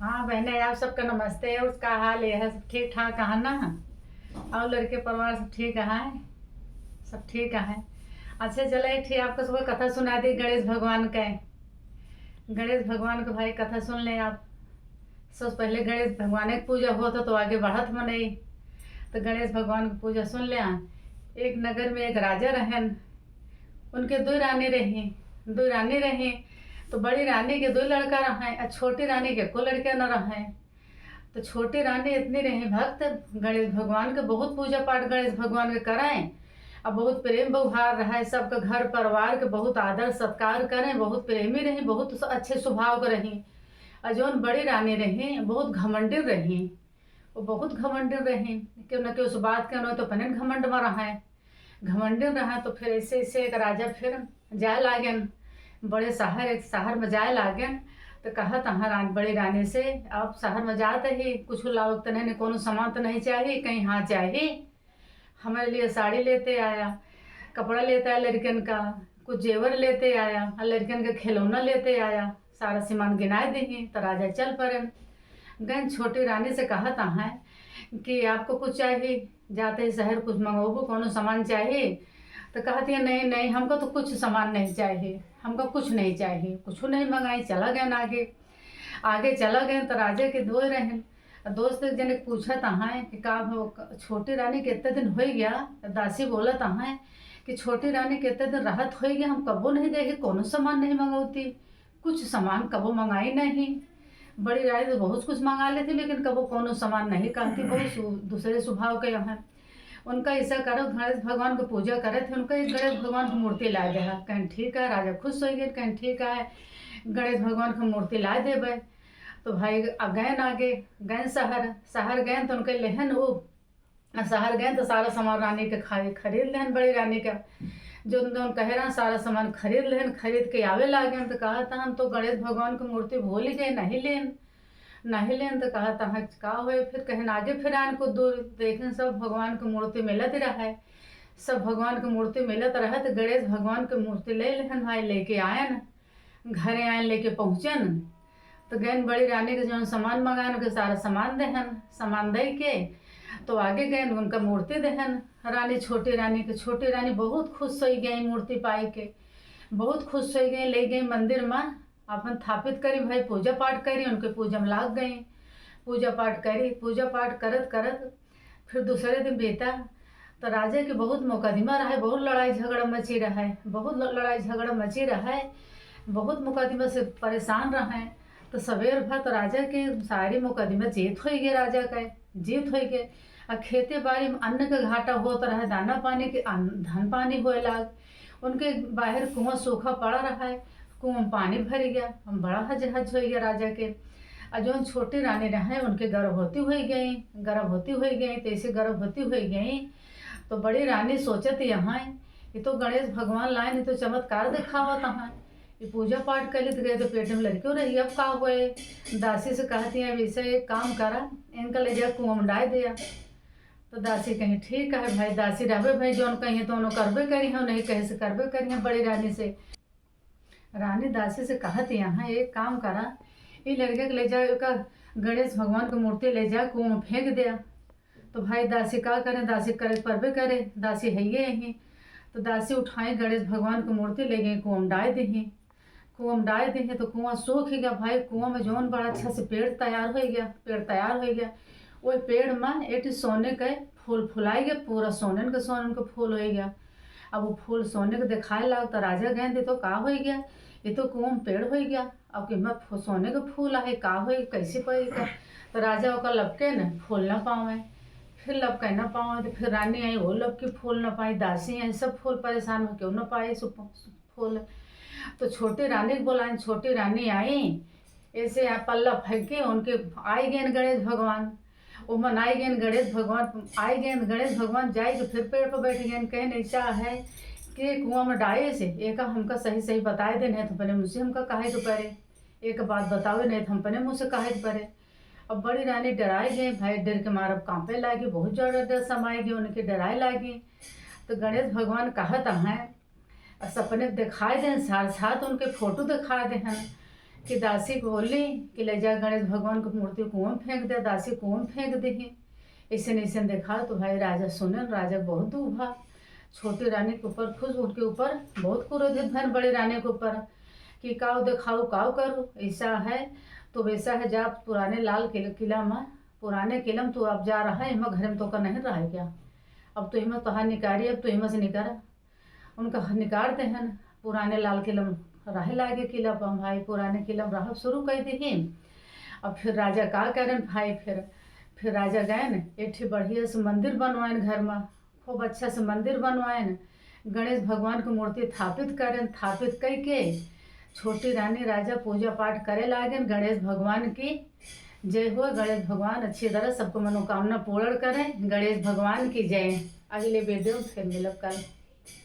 हाँ बहने, आप सबका नमस्ते। उसका हाल यह है, सब ठीक ठाक कहाँ ना। और लड़के परिवार सब ठीक है? सब ठीक है। अच्छा चलो, एक ठीक आपको सुबह कथा सुना दी गणेश भगवान के। गणेश भगवान के भाई कथा सुन लें आप। सबसे पहले गणेश भगवान की पूजा होता तो आगे बढ़त मनई। तो गणेश भगवान की पूजा सुन ले। एक नगर में एक राजा रहन। उनके दो रानी रही। तो बड़ी रानी के दो लड़का रहे और छोटी रानी के को लड़के न रहे। तो छोटी रानी इतनी रही भक्त, गणेश भगवान के बहुत पूजा पाठ गणेश भगवान के कराएं और बहुत प्रेम व्यवहार रहे। सबका घर परिवार के बहुत आदर सत्कार करें, बहुत प्रेमी रही, बहुत अच्छे स्वभाव के रही। और जौन बड़ी रानी रही बहुत घमंडी रही। वो बहुत घमंडी रही, क्यों न क्यों उस बात के न तो अपने घमंड में रहे, घमंडी रहा। तो फिर ऐसे ऐसे एक राजा फिर जाए लागन बड़े शहर, एक शहर में जाए लागन। तो कहा तहाँ बड़ी रानी से, अब शहर में जाते ही कुछ लाओ तो नहीं, कोनो सामान तो नहीं चाहिए, कहीं हाँ चाहिए हमारे लिए साड़ी लेते आया, कपड़ा लेते आया लड़कन का, कुछ जेवर लेते आया और लड़कन का खिलौना लेते आया, सारा सामान गिनाए दी। तो राजा चल पड़े। गन छोटी रानी से कहा तहाँ कि आपको कुछ चाहिए, जाते ही शहर कुछ मंगवाबो, कोनो सामान चाहिए? तो कहती है नहीं नहीं, हमको तो कुछ सामान नहीं चाहिए, हमको कुछ नहीं चाहिए, कुछ नहीं मंगाई। चला गए आगे आगे चला गए। तो राजा के दो रहें दोस्त एक जने पूछा तहाँ कि का छोटी रानी कितने दिन हो गया। दासी बोला तहाँ कि छोटी रानी कितने दिन राहत हो गया, हम कबो नहीं देखे, कोनो सामान नहीं मंगौती, कुछ सामान कबो मंगाई नहीं। बड़ी रानी तो बहुत कुछ मंगा लेती लेकिन कबो कोनो सामान नहीं कहती, बहुत दूसरे स्वभाव के यहाँ। उनका ऐसा करो, गणेश भगवान को पूजा करे थे, उनका एक गणेश भगवान की मूर्ति ला दे। कहीं ठीक है, राजा खुश हो गए, कहीं ठीक है गणेश भगवान की मूर्ति ला देवे। तो भाई गए आगे गए शहर गए तो उनके लेहन वो शहर गए तो सारा सामान रानी के खरीद लेहन। बड़ी रानी का जो कह रहा सारा सामान खरीद लेहन, खरीद के आवे लागे। तो कहा था हम तो गणेश भगवान की मूर्ति भूल ही गए, नहीं लेन। तो कहा तहाँ का हुए, फिर कहें आगे फिर आन को दूर देखें सब भगवान की मूर्ति मिलत रहा, सब भगवान की मूर्ति मिलत रहा। तो गणेश भगवान की मूर्ति ले लेहन भाई, लेके आयन घरे आयन, लेके पहुँचन। तो गए बड़ी रानी के जो सामान मंगाए उनके सारा सामान देहन, सामान दे के तो आगे गए उनका मूर्ति देहन रानी छोटी रानी के। छोटी रानी बहुत खुश हो गई मूर्ति पाई के, बहुत खुश हो गई। ले गई मंदिर में अपन स्थापित करी भाई, पूजा पाठ करी, उनके पूजा में लाग गई, पूजा पाठ करी। पूजा पाठ करत करत फिर दूसरे दिन बीता। तो राजा के बहुत मुकदमा रहा, बहुत लड़ाई झगड़ा मची रहा, बहुत लड़ाई झगड़ा मची रहा, बहुत मुकदमा से परेशान रहे। तो सवेर भर तो राजा के सारी मुकदमा जीत हो गए, राजा का जीत हो गए। और खेती बाड़ी में अन्न का घाटा होता रहा, दाना पानी के धन पानी होए लाग। उनके बाहर कुआं सूखा पड़ा रहा है, कुआं में पानी भर गया, बड़ा हज हो गया राजा के। और जो छोटी रानी रहे उनके गर्भवती हो गई। तो ऐसे गर्भवती हो गई तो बड़ी रानी सोचत यहाँ ये तो गणेश भगवान लाए, नहीं तो चमत्कार दिखावा तहाँ, ये पूजा पाठ कर ली तो गए तो पेट में लड़कियों रही, अब का हुए। दासी से कहती है वैसे एक काम करा, इनका ले जा कुआं में डाल दिया। तो दासी कहीं ठीक है भाई, दासी रहे भाई जो कहीं तो उन्होंने करबे करी है, नहीं कहे से करबे करी है। बड़ी रानी से रानी दासी से कहती यहाँ एक काम करा, ये लड़के को ले जाओ का गणेश भगवान की मूर्ति ले जा कुआं में फेंक दिया। तो भाई दासी का करे, दासी करे परबे करे, दासी है ये यहीं। तो दासी उठाए गणेश भगवान की मूर्ति ले गई, कुआं में डाल दी। कुआं में डाल दी तो कुआं सूख गया भाई। कुआं में जौन बड़ा अच्छा से पेड़ तैयार हो गया। वही पेड़ में एक सोने के फूल फुलाई गया, पूरा सोने का फूल हो गया। अब वो फूल सोने के दिखाए लगा। तो राजा गए थे तो का हो गया, ये तो कुआं में पेड़ हो गया, अब कि सोने के फूल आए, का हो कैसे पाएगा। तो राजा ओका लपके न फूल न पावे, फिर लपके न पावे। तो फिर रानी आई, वो लपकी फूल न पाई, दासी आई, सब फूल परेशान हो क्यों न पाए फूल। तो छोटी रानी को बोला, छोटी रानी आई, ऐसे पल्ला फेंके उनके आई गए गणेश भगवान, वो मन आई गए गणेश भगवान जाए के फिर पेड़ पर बैठ गए। कहे ऐसा है कि कुआं में डाले से एक हमका सही बताए दे, नहीं तो अपने मुँह से हमका कहे के पड़े, एक बात बतावे नहीं तो हम अपने मुँह से कहे के पड़े। अब बड़ी रानी डराई गई भाई, डर के मारब कांपे लागी, बहुत ज़्यादा डर समाए गई, उनके डराए लागी। तो गणेश भगवान कहत हैं सपने दिखाए दें, साथ साथ उनके फोटो दिखा दे हैं कि दासी बोली कि ले जा गणेश भगवान की मूर्ति कौन फेंक दे, दासी कौन फेंक दे। ऐसे देखा तो भाई राजा सुने, राजा बहुत दुभा, छोटी रानी के ऊपर खुद उनके ऊपर बहुत क्रोधित भन बड़ी रानी के ऊपर कि काव दिखाओ काव करो, ऐसा है तो वैसा है, जा पुराने लाल किला में, पुराने किला में तो अब जा रहा है, हिम्मत घर में तो का नहीं रहा है क्या, अब तो हिम्मत तहाँ निकारी, अब तो हिम्मत से निकारा उनका निकारते हैं पुराने लाल किला में रह लागे किला पर भाई, पुराने किला में रह शुरू कर दी। अब फिर राजा का करें भाई, फिर राजा गए न एक बढ़िया से मंदिर बनवाएन घर में, खूब अच्छा से मंदिर बनवाएन, गणेश भगवान की मूर्ति स्थापित करें, स्थापित करके छोटी रानी राजा पूजा पाठ करे लागे, गणेश भगवान की जय हो, गणेश भगवान अच्छी तरह सबको मनोकामना पूर्ण करें, गणेश भगवान की जय। अगले वीडियो में फिर मिलब कल।